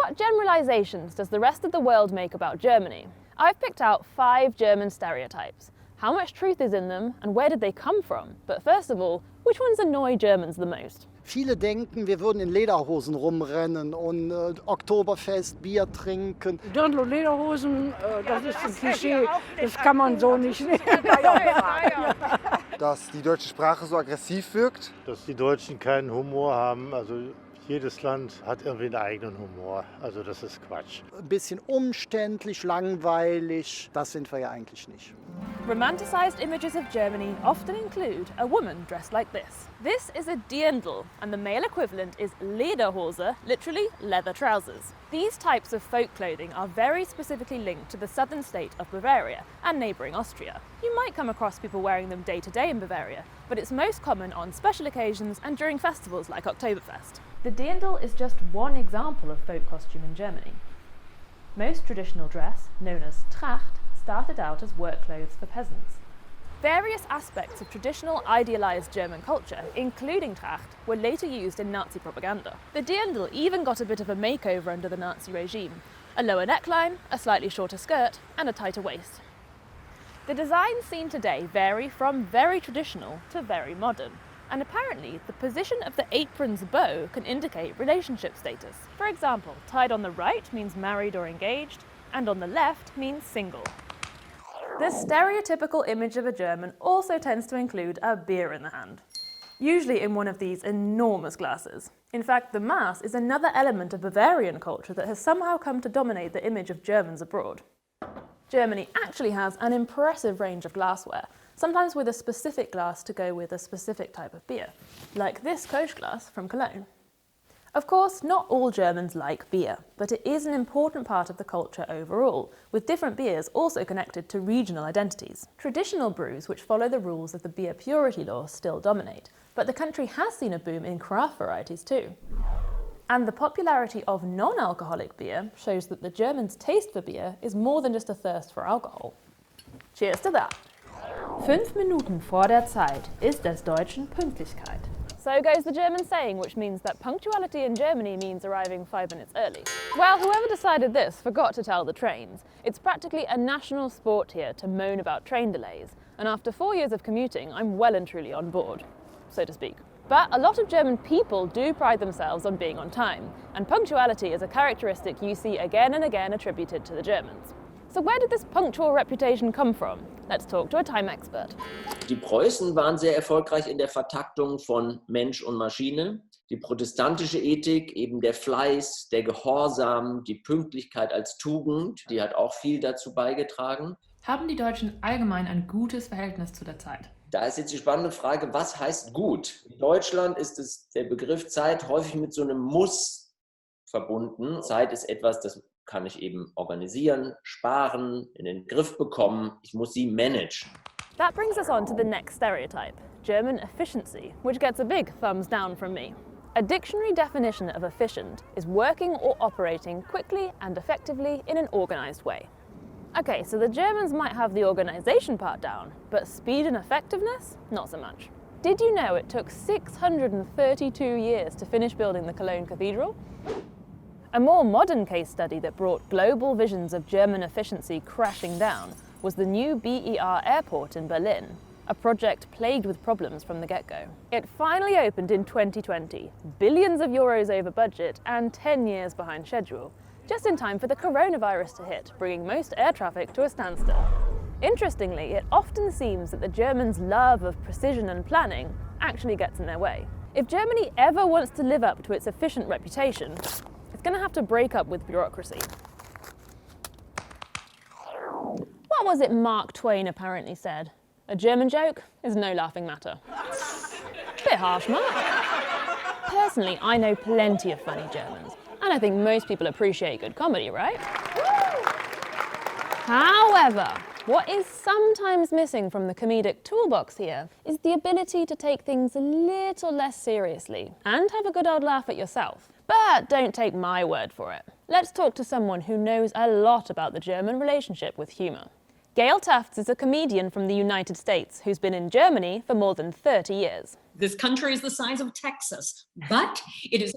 What generalizations does the rest of the world make about Germany? I've picked out 5 German stereotypes. How much truth is in them and where did they come from? But first of all, which ones annoy Germans the most? Viele denken, wir würden in Lederhosen rumrennen und Oktoberfest, Bier trinken. Dirndl und Lederhosen, das ist ein Klischee, das kann man so nicht nehmen. Dass die deutsche Sprache so aggressiv wirkt. Dass die Deutschen keinen Humor haben, also jedes Land hat irgendwie einen eigenen Humor, also das ist Quatsch. Ein bisschen umständlich, langweilig, das sind wir ja eigentlich nicht. Romanticized images of Germany often include a woman dressed like this. This is a Dirndl, and the male equivalent is Lederhose, literally leather trousers. These types of folk clothing are very specifically linked to the southern state of Bavaria and neighbouring Austria. You might come across people wearing them day to day in Bavaria, but it's most common on special occasions and during festivals like Oktoberfest. The Dirndl is just one example of folk costume in Germany. Most traditional dress, known as Tracht, started out as work clothes for peasants. Various aspects of traditional idealised German culture, including Tracht, were later used in Nazi propaganda. The Dirndl even got a bit of a makeover under the Nazi regime. A lower neckline, a slightly shorter skirt, and a tighter waist. The designs seen today vary from very traditional to very modern. And apparently, the position of the apron's bow can indicate relationship status. For example, tied on the right means married or engaged, and on the left means single. The stereotypical image of a German also tends to include a beer in the hand, usually in one of these enormous glasses. In fact, the Maß is another element of Bavarian culture that has somehow come to dominate the image of Germans abroad. Germany actually has an impressive range of glassware, sometimes with a specific glass to go with a specific type of beer, like this Kolsch glass from Cologne. Of course, not all Germans like beer, but it is an important part of the culture overall, with different beers also connected to regional identities. Traditional brews, which follow the rules of the beer purity law, still dominate, but the country has seen a boom in craft varieties too. And the popularity of non-alcoholic beer shows that the Germans' taste for beer is more than just a thirst for alcohol. Cheers to that! 5 Minuten vor der Zeit ist des Deutschen Pünktlichkeit. So goes the German saying, which means that punctuality in Germany means arriving 5 minutes early. Well, whoever decided this forgot to tell the trains. It's practically a national sport here to moan about train delays, and after 4 years of commuting, I'm well and truly on board, so to speak. But a lot of German people do pride themselves on being on time, and punctuality is a characteristic you see again and again attributed to the Germans. So where did this punctual reputation come from? Let's talk to a time expert. Die Preußen waren sehr erfolgreich in der Vertaktung von Mensch und Maschine. Die protestantische Ethik, eben der Fleiß, der Gehorsam, die Pünktlichkeit als Tugend, die hat auch viel dazu beigetragen. Haben die Deutschen allgemein ein gutes Verhältnis zu der Zeit? Da ist jetzt die spannende Frage, was heißt gut? In Deutschland ist der Begriff Zeit häufig mit so einem Muss verbunden. Zeit ist etwas, das kann ich eben organisieren, sparen, in den Griff bekommen. Ich muss sie managen. That brings us on to the next stereotype, German efficiency, which gets a big thumbs down from me. A dictionary definition of efficient is working or operating quickly and effectively in an organized way. Okay, so the Germans might have the organization part down, but speed and effectiveness, not so much. Did you know it took 632 years to finish building the Cologne Cathedral? A more modern case study that brought global visions of German efficiency crashing down was the new BER airport in Berlin, a project plagued with problems from the get-go. It finally opened in 2020, billions of euros over budget and 10 years behind schedule, just in time for the coronavirus to hit, bringing most air traffic to a standstill. Interestingly, it often seems that the Germans' love of precision and planning actually gets in their way. If Germany ever wants to live up to its efficient reputation, it's going to have to break up with bureaucracy. What was it Mark Twain apparently said? A German joke is no laughing matter. Bit harsh, Mark. Personally, I know plenty of funny Germans, and I think most people appreciate good comedy, right? However, what is sometimes missing from the comedic toolbox here is the ability to take things a little less seriously and have a good old laugh at yourself. But don't take my word for it. Let's talk to someone who knows a lot about the German relationship with humour. Gail Tufts is a comedian from the United States who's been in Germany for more than 30 years. This country is the size of Texas, but it is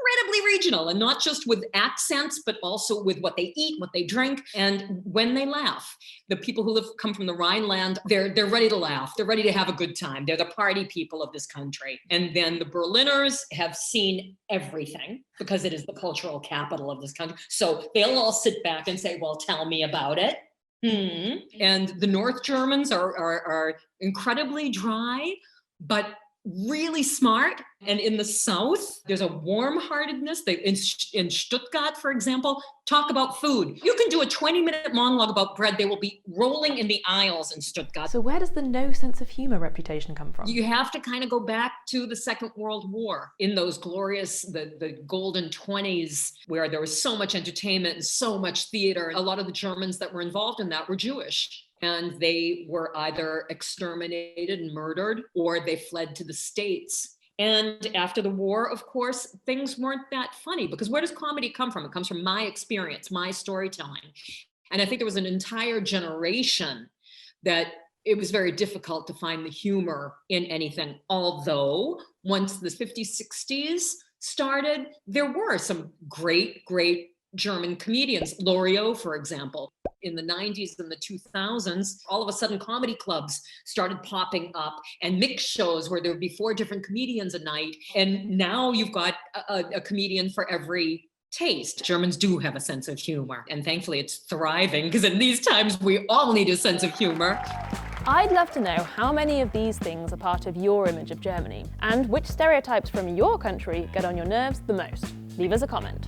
incredibly regional, and not just with accents, but also with what they eat, what they drink, and when they laugh. The people who come from the Rhineland, they're ready to laugh. They're ready to have a good time. They're the party people of this country. And then the Berliners have seen everything because it is the cultural capital of this country. So they'll all sit back and say, well, tell me about it. And the North Germans are incredibly dry, but really smart. And in the South, there's a warm-heartedness. In Stuttgart, for example, talk about food. You can do a 20-minute monologue about bread. They will be rolling in the aisles in Stuttgart. So where does the no sense of humor reputation come from? You have to kind of go back to the Second World War in those glorious, the golden 20s, where there was so much entertainment and so much theater. A lot of the Germans that were involved in that were Jewish. And they were either exterminated and murdered, or they fled to the States. And after the war, of course, things weren't that funny, because where does comedy come from? It comes from my experience, my storytelling. And I think there was an entire generation that it was very difficult to find the humor in anything. Although once the 50s, 60s started, there were some great German comedians. Loriot, for example. In the 90s and the 2000s, all of a sudden comedy clubs started popping up and mixed shows where there would be 4 different comedians a night. And now you've got a comedian for every taste. Germans do have a sense of humor, and thankfully it's thriving, because in these times we all need a sense of humor. I'd love to know how many of these things are part of your image of Germany, and which stereotypes from your country get on your nerves the most. Leave us a comment.